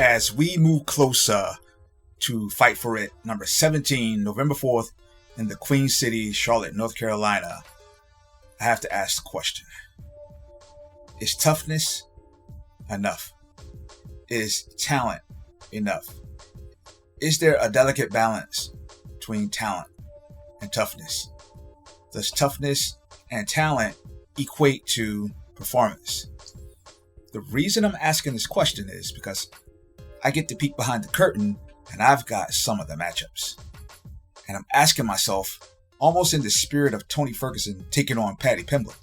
as we move closer to Fight For It number 17, November 4th, in the Queen City, Charlotte, North Carolina, I have to ask the question: is toughness enough? Is talent enough? Is there a delicate balance between talent and toughness? Does toughness and talent equate to performance? The reason I'm asking this question is because I get to peek behind the curtain and I've got some of the matchups. And I'm asking myself, almost in the spirit of Tony Ferguson taking on Paddy Pimblett,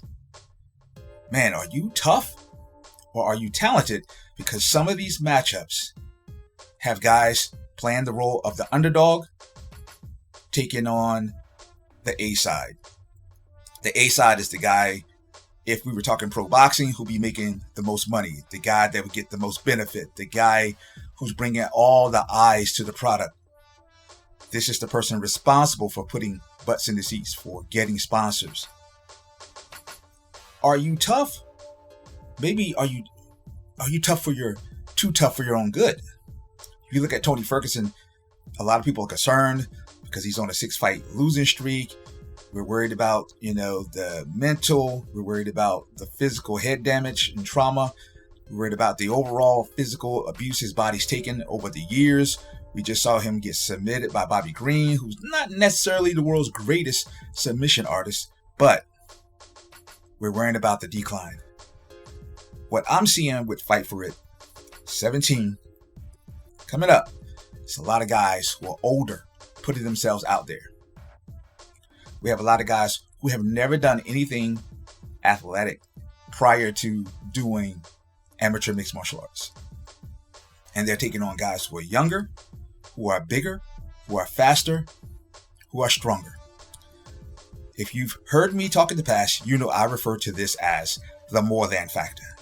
man, are you tough or are you talented? Because some of these matchups have guys playing the role of the underdog taking on the A side. The A side is the guy, if we were talking pro boxing, who'll be making the most money, the guy that would get the most benefit, the guy who's bringing all the eyes to the product. This is the person responsible for putting butts in the seats, for getting sponsors. Are you tough? Maybe are you tough for too tough for your own good? If you look at Tony Ferguson, a lot of people are concerned because he's on a 6-fight losing streak. We're worried about, the mental. We're worried about the physical head damage and trauma. We're worried about the overall physical abuse his body's taken over the years. We just saw him get submitted by Bobby Green, who's not necessarily the world's greatest submission artist, but we're worrying about the decline. What I'm seeing with Fight For It 17 coming up, it's a lot of guys who are older putting themselves out there. We have a lot of guys who have never done anything athletic prior to doing amateur mixed martial arts. And they're taking on guys who are younger, who are bigger, who are faster, who are stronger. If you've heard me talk in the past, you know I refer to this as the more than factor.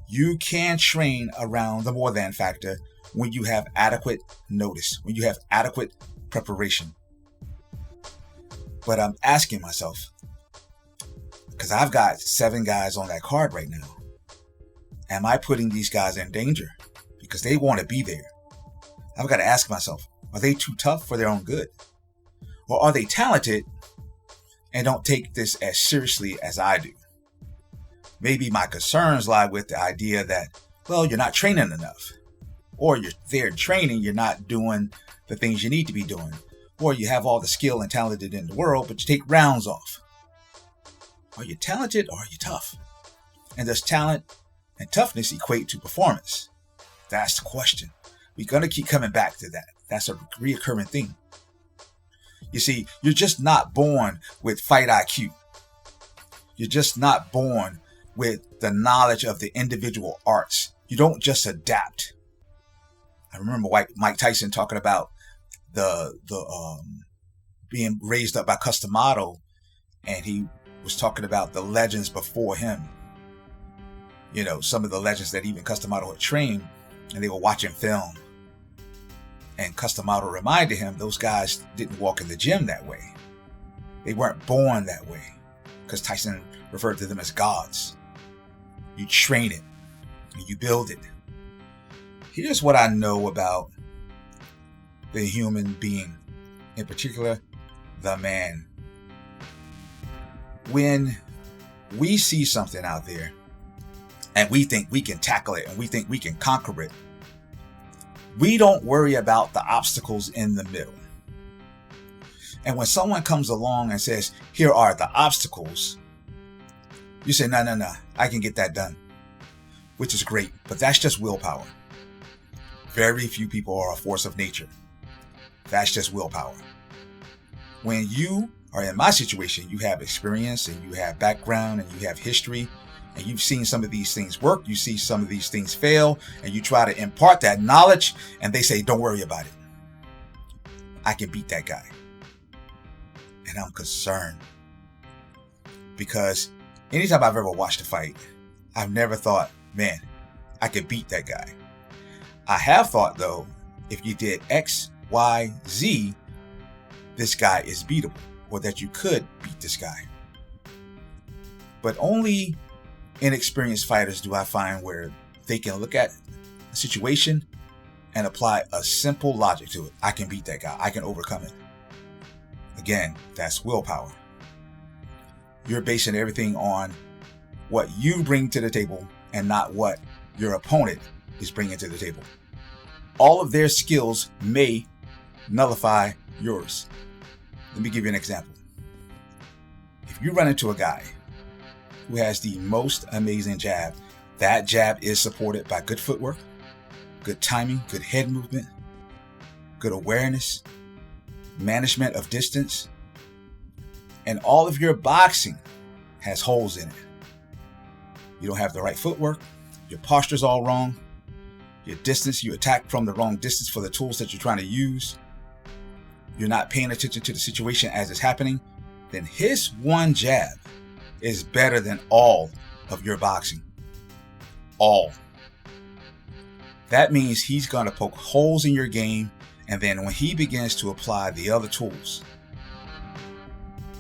You can train around the more than factor when you have adequate notice, when you have adequate preparation. But I'm asking myself, because I've got 7 guys on that card right now, am I putting these guys in danger? Because they want to be there. I've got to ask myself, are they too tough for their own good? Or are they talented and don't take this as seriously as I do? Maybe my concerns lie with the idea that, well, you're not training enough. Or you're there training, you're not doing the things you need to be doing. Or you have all the skill and talented in the world, but you take rounds off. Are you talented or are you tough? And does talent and toughness equate to performance? That's the question. We're going to keep coming back to that. That's a reoccurring thing. You see, you're just not born with fight IQ. You're just not born with the knowledge of the individual arts. You don't just adapt. I remember Mike Tyson talking about the being raised up by Customato, and he was talking about the legends before him. Some of the legends that even Customato had trained, and they were watching film. And Customato reminded him those guys didn't walk in the gym that way. They weren't born that way, because Tyson referred to them as gods. You train it, and you build it. Here's what I know about the human being, in particular, the man. When we see something out there and we think we can tackle it and we think we can conquer it, we don't worry about the obstacles in the middle. And when someone comes along and says, here are the obstacles, you say, no, I can get that done, which is great, but that's just willpower. Very few people are a force of nature. That's just willpower. When you are in my situation, you have experience and you have background and you have history and you've seen some of these things work. You see some of these things fail and you try to impart that knowledge and they say, don't worry about it. I can beat that guy. And I'm concerned because anytime I've ever watched a fight, I've never thought, man, I could beat that guy. I have thought, though, if you did X, Y, Z, this guy is beatable, or that you could beat this guy. But only inexperienced fighters do I find where they can look at a situation and apply a simple logic to it. I can beat that guy. I can overcome it. Again, that's willpower. You're basing everything on what you bring to the table and not what your opponent is bringing to the table. All of their skills may nullify yours. Let me give you an example. If you run into a guy who has the most amazing jab, that jab is supported by good footwork, good timing, good head movement, good awareness, management of distance, and all of your boxing has holes in it. You don't have the right footwork, your posture's all wrong, your distance, you attack from the wrong distance for the tools that you're trying to use, you're not paying attention to the situation as it's happening, then his one jab is better than all of your boxing. All. That means he's going to poke holes in your game, and then when he begins to apply the other tools,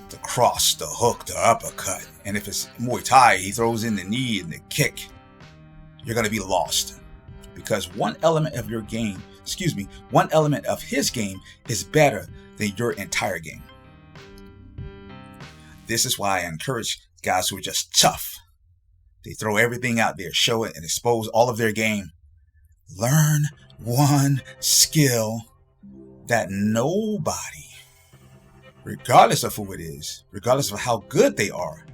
the cross, the hook, the uppercut, and if it's Muay Thai, he throws in the knee and the kick, you're going to be lost. Because one element of his game is better than your entire game. This is why I encourage guys who are just tough. They throw everything out there, show it, and expose all of their game. Learn one skill that nobody, regardless of who it is, regardless of how good they are,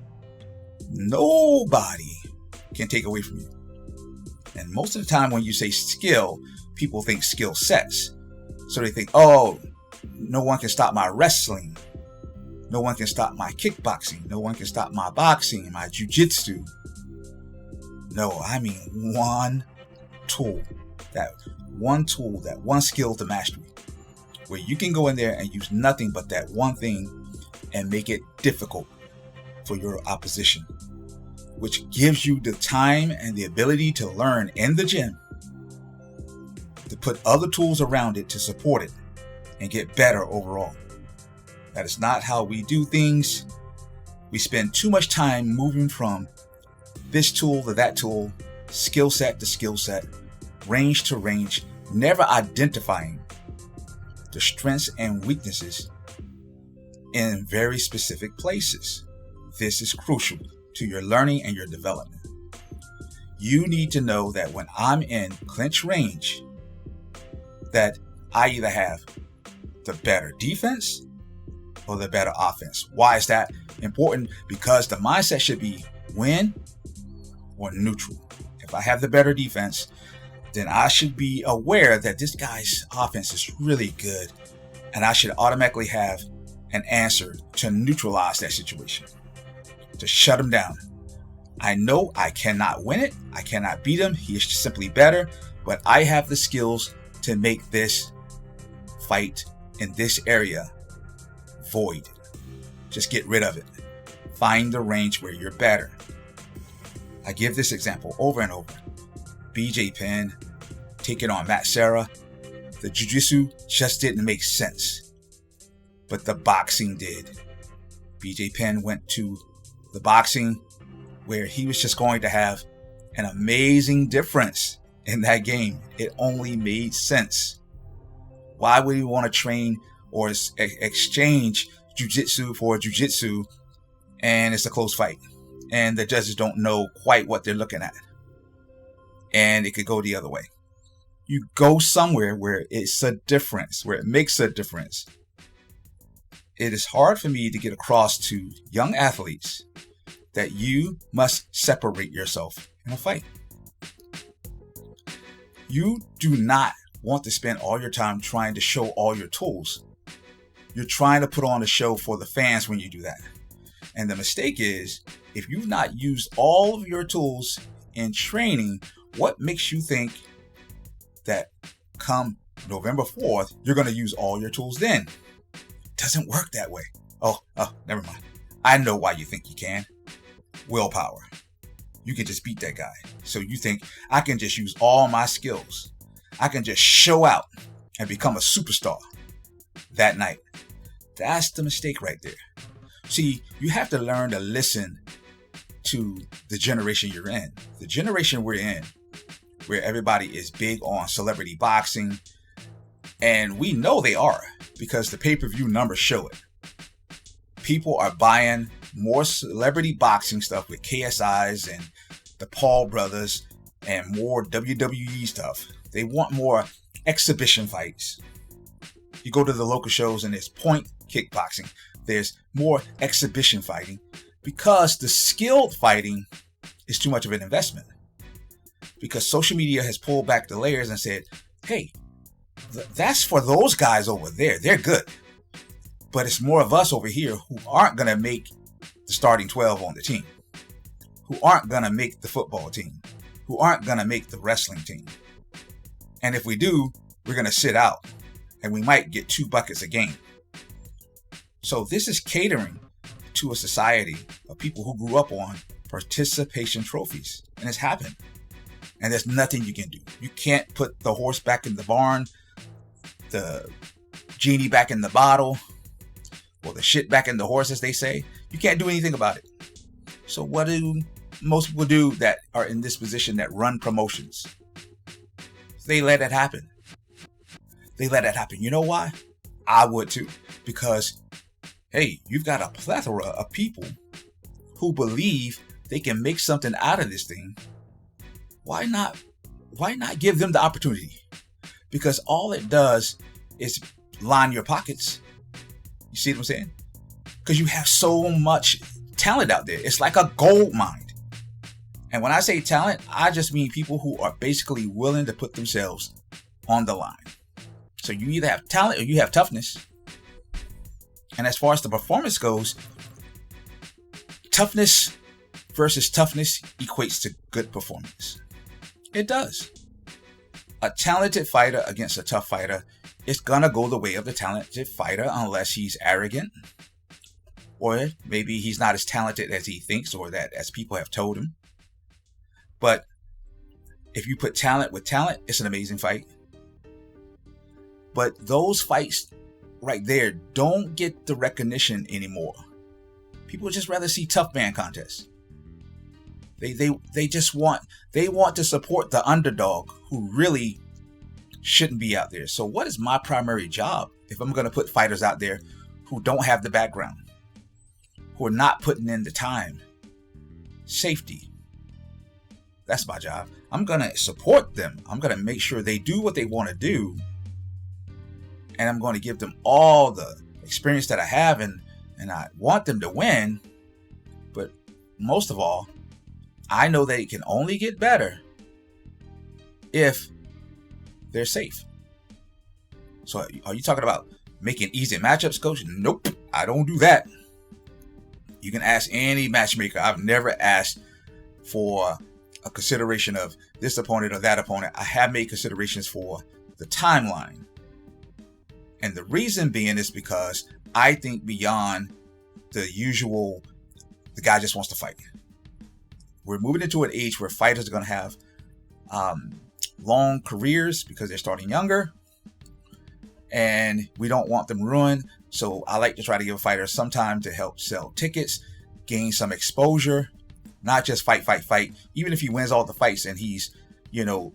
nobody can take away from you. And most of the time when you say skill, people think skill sets. So they think, oh, no one can stop my wrestling. No one can stop my kickboxing. No one can stop my boxing, my jiu-jitsu. No, I mean one tool, that one skill to mastery, where you can go in there and use nothing but that one thing and make it difficult for your opposition, which gives you the time and the ability to learn in the gym, to put other tools around it to support it and get better overall. That is not how we do things. We spend too much time moving from this tool to that tool, skill set to skill set, range to range, never identifying the strengths and weaknesses in very specific places. This is crucial to your learning and your development. You need to know that when I'm in clinch range, that I either have the better defense or the better offense. Why is that important? Because the mindset should be win or neutral. If I have the better defense, then I should be aware that this guy's offense is really good, and I should automatically have an answer to neutralize that situation, to shut him down. I know I cannot win it. I cannot beat him. He is simply better, but I have the skills to make this fight in this area void. Just get rid of it. Find the range where you're better. I give this example over and over. BJ Penn taking on Matt Serra. The jiu-jitsu just didn't make sense, but the boxing did. BJ Penn went to the boxing where he was just going to have an amazing difference in that game. It only made sense. Why would you want to train or exchange jiu-jitsu for jiu-jitsu and it's a close fight and the judges don't know quite what they're looking at? And it could go the other way. You go somewhere where it's a difference, where it makes a difference. It is hard for me to get across to young athletes that you must separate yourself in a fight. You do not want to spend all your time trying to show all your tools. You're trying to put on a show for the fans when you do that. And the mistake is, if you've not used all of your tools in training, what makes you think that come November 4th, you're going to use all your tools then? It doesn't work that way. Oh, never mind. I know why you think you can. Willpower. You can just beat that guy. So you think, I can just use all my skills. I can just show out and become a superstar that night. That's the mistake right there. See, you have to learn to listen to the generation you're in. The generation we're in where everybody is big on celebrity boxing. And we know they are, because the pay-per-view numbers show it. People are buying more celebrity boxing stuff with KSIs and the Paul brothers and more WWE stuff. They want more exhibition fights. You go to the local shows and there's point kickboxing. There's more exhibition fighting because the skilled fighting is too much of an investment. Because social media has pulled back the layers and said, hey, that's for those guys over there. They're good. But it's more of us over here who aren't going to make the starting 12 on the team, who aren't going to make the football team, who aren't going to make the wrestling team. And if we do, we're going to sit out and we might get 2 buckets a game. So this is catering to a society of people who grew up on participation trophies. And it's happened. And there's nothing you can do. You can't put the horse back in the barn, the genie back in the bottle, or the shit back in the horse, as they say. You can't do anything about it. So what do most people do that are in this position that run promotions? They let it happen. They let it happen. You know why? I would too. Because, hey, you've got a plethora of people who believe they can make something out of this thing. Why not give them the opportunity? Because all it does is line your pockets. You see what I'm saying? Because you have so much talent out there. It's like a gold mine. And when I say talent, I just mean people who are basically willing to put themselves on the line. So you either have talent or you have toughness. And as far as the performance goes, toughness versus toughness equates to good performance. It does. A talented fighter against a tough fighter is going to go the way of the talented fighter unless he's arrogant. Or maybe he's not as talented as he thinks or that as people have told him. But if you put talent with talent, it's an amazing fight. But those fights right there don't get the recognition anymore. People just rather see tough man contests. They just want to support the underdog who really shouldn't be out there. So what is my primary job if I'm going to put fighters out there who don't have the background, who are not putting in the time? Safety. That's my job. I'm going to support them. I'm going to make sure they do what they want to do. And I'm going to give them all the experience that I have, and I want them to win. But most of all, I know they can only get better if they're safe. So are you talking about making easy matchups, coach? Nope, I don't do that. You can ask any matchmaker. I've never asked for a consideration of this opponent or that opponent. I have made considerations for the timeline. And the reason being is because I think beyond the usual, the guy just wants to fight. We're moving into an age where fighters are going to have long careers because they're starting younger. And we don't want them ruined. So I like to try to give a fighter some time to help sell tickets, gain some exposure, not just fight. Even if he wins all the fights and he's,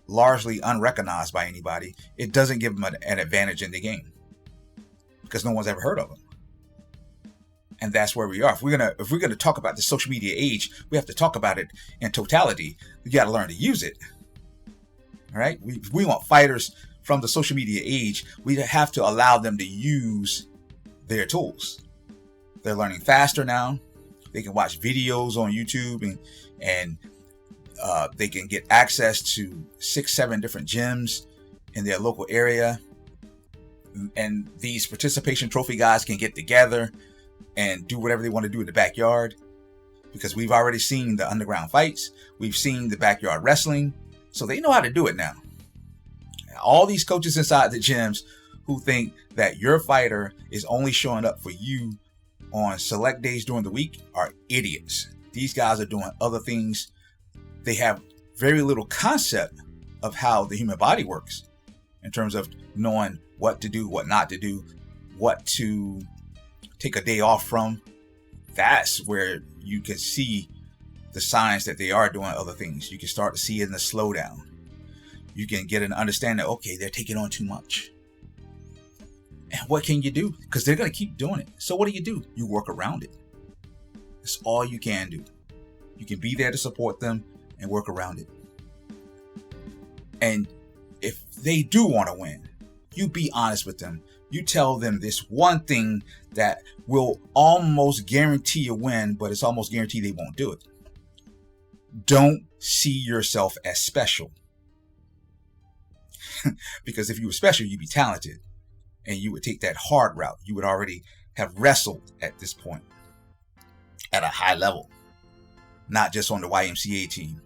largely unrecognized by anybody, it doesn't give him an advantage in the game because no one's ever heard of him. And that's where we are. If we're gonna talk about the social media age, we have to talk about it in totality. You got to learn to use it. All right. We want fighters from the social media age. We have to allow them to use their tools. They're learning faster now. They can watch videos on YouTube and they can get access to 6-7 different gyms in their local area. And these participation trophy guys can get together and do whatever they want to do in the backyard, because we've already seen the underground fights. We've seen the backyard wrestling. So they know how to do it now. All these coaches inside the gyms who think that your fighter is only showing up for you on select days during the week are idiots. These guys are doing other things. They have very little concept of how the human body works in terms of knowing what to do, what not to do, what to take a day off from. That's where you can see the signs that they are doing other things. You can start to see it in the slowdown. You can get an understanding that, okay, they're taking on too much. And what can you do? Because they're going to keep doing it. So what do? You work around it. That's all you can do. You can be there to support them and work around it. And if they do want to win, you be honest with them. You tell them this one thing that will almost guarantee a win, but it's almost guaranteed they won't do it. Don't see yourself as special. Because if you were special, you'd be talented. And you would take that hard route. You would already have wrestled at this point at a high level. Not just on the YMCA team.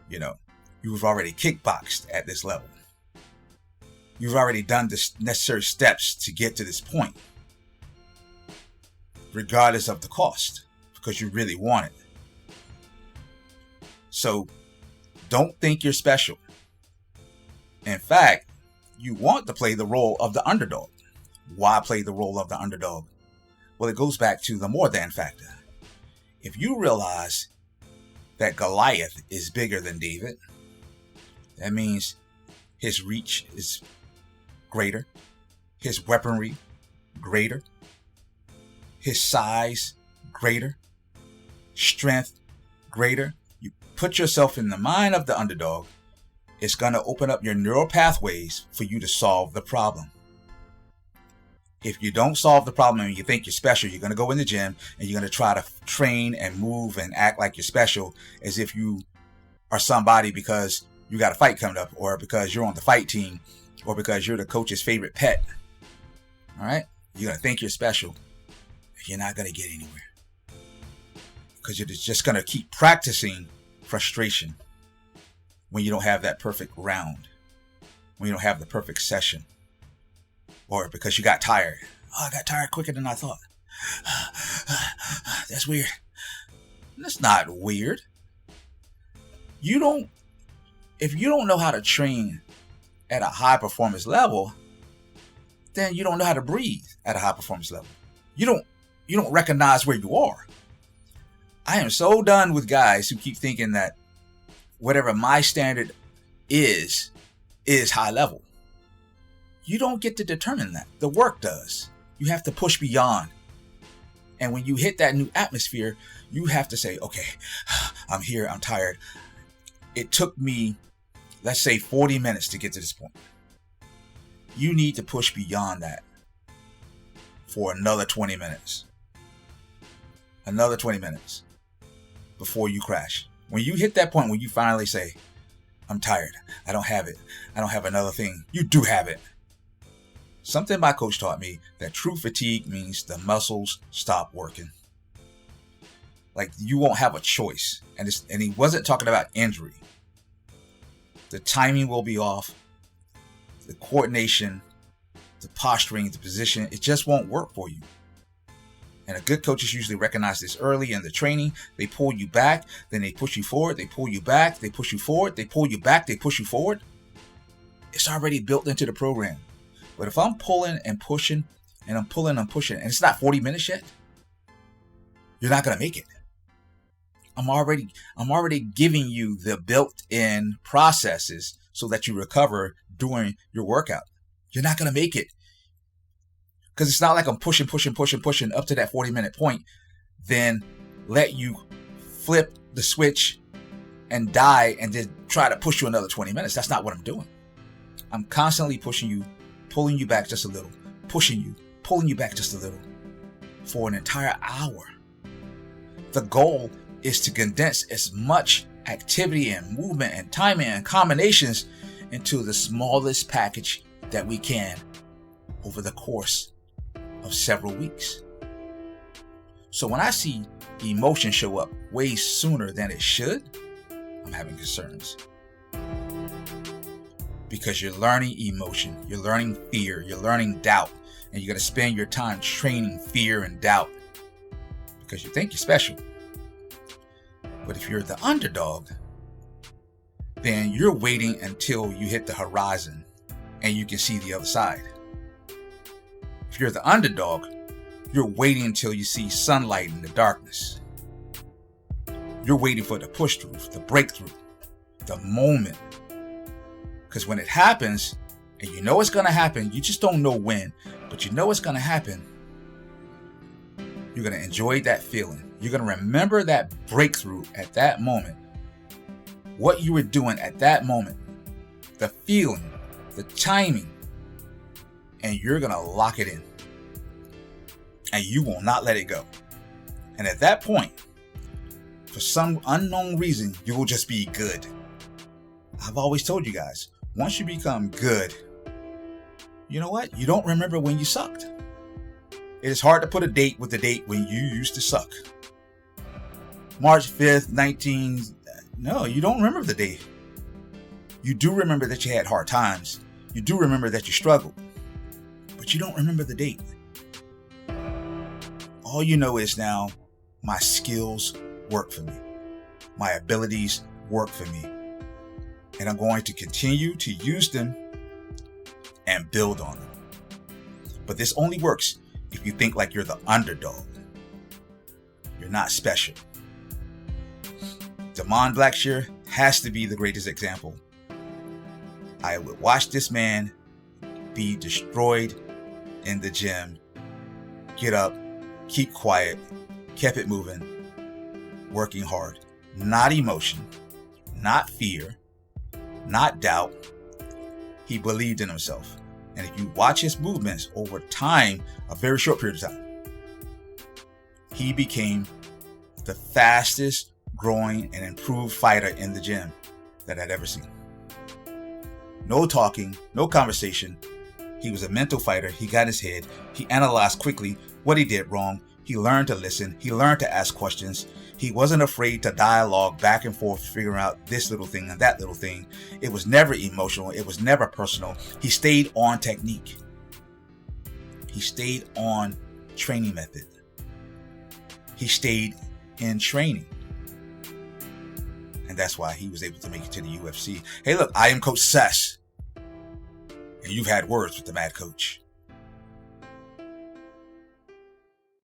You know, you've already kickboxed at this level. You've already done the necessary steps to get to this point. Regardless of the cost. Because you really want it. So, don't think you're special. In fact, you want to play the role of the underdog. Why play the role of the underdog? Well, it goes back to the more than factor. If you realize that Goliath is bigger than David, that means his reach is greater, his weaponry greater, his size greater, strength greater. You put yourself in the mind of the underdog. It's going to open up your neural pathways for you to solve the problem. If you don't solve the problem and you think you're special, you're going to go in the gym and you're going to try to train and move and act like you're special as if you are somebody because you got a fight coming up, or because you're on the fight team, or because you're the coach's favorite pet. All right? You're going to think you're special. You're not going to get anywhere. Because you're just going to keep practicing frustration. When you don't have that perfect round, when you don't have the perfect session, or because you got tired. Oh, I got tired quicker than I thought. That's weird. That's not weird. If you don't know how to train at a high performance level, then you don't know how to breathe at a high performance level. You don't recognize where you are. I am so done with guys who keep thinking that whatever my standard is high level. You don't get to determine that. The work does. You have to push beyond. And when you hit that new atmosphere, you have to say, okay, I'm here, I'm tired. It took me, let's say, 40 minutes to get to this point. You need to push beyond that for another 20 minutes. Another 20 minutes before you crash. When you hit that point, when you finally say, I'm tired, I don't have it, I don't have another thing, you do have it. Something my coach taught me, that true fatigue means the muscles stop working. Like you won't have a choice. And he wasn't talking about injury. The timing will be off. The coordination, the posturing, the position, it just won't work for you. And a good coaches usually recognize this early in the training. They pull you back, then they push you forward. They pull you back, they push you forward. They pull you back, they push you forward. It's already built into the program. But if I'm pulling and pushing, and I'm pulling and pushing, and it's not 40 minutes yet, you're not going to make it. I'm already giving you the built-in processes so that you recover during your workout. You're not going to make it. Because it's not like I'm pushing up to that 40-minute point, then let you flip the switch and die and then try to push you another 20 minutes. That's not what I'm doing. I'm constantly pushing you, pulling you back just a little, pushing you, pulling you back just a little for an entire hour. The goal is to condense as much activity and movement and timing and combinations into the smallest package that we can over the course of several weeks. So when I see emotion show up way sooner than it should, I'm having concerns. Because you're learning emotion, you're learning fear, you're learning doubt, and you're going to spend your time training fear and doubt because you think you're special. But if you're the underdog, then you're waiting until you hit the horizon and you can see the other side. If you're the underdog, you're waiting until you see sunlight in the darkness. You're waiting for the push through, the breakthrough, the moment. Because when it happens, and you know it's going to happen, you just don't know when, but you know it's going to happen, you're going to enjoy that feeling. You're going to remember that breakthrough at that moment. What you were doing at that moment. The feeling, the timing. And you're going to lock it in. And you will not let it go. And at that point, for some unknown reason, you will just be good. I've always told you guys, once you become good, you know what? You don't remember when you sucked. It is hard to put a date with the date when you used to suck. March 5th, no, you don't remember the day. You do remember that you had hard times. You do remember that you struggled. But you don't remember the date. All you know is now, my skills work for me. My abilities work for me. And I'm going to continue to use them and build on them. But this only works if you think like you're the underdog. You're not special. Damon Blackshear has to be the greatest example. I would watch this man be destroyed in the gym, get up, keep quiet, kept it moving, working hard. Not emotion, not fear, not doubt. He believed in himself. And if you watch his movements over time, a very short period of time, he became the fastest growing and improved fighter in the gym that I'd ever seen. No talking, no conversation. He was a mental fighter. He got his head. He analyzed quickly what he did wrong. He learned to listen. He learned to ask questions. He wasn't afraid to dialogue back and forth, figuring out this little thing and that little thing. It was never emotional. It was never personal. He stayed on technique. He stayed on training method. He stayed in training. And that's why he was able to make it to the UFC. Hey, look, I am Coach Sess. And you've had words with the Mad Coach.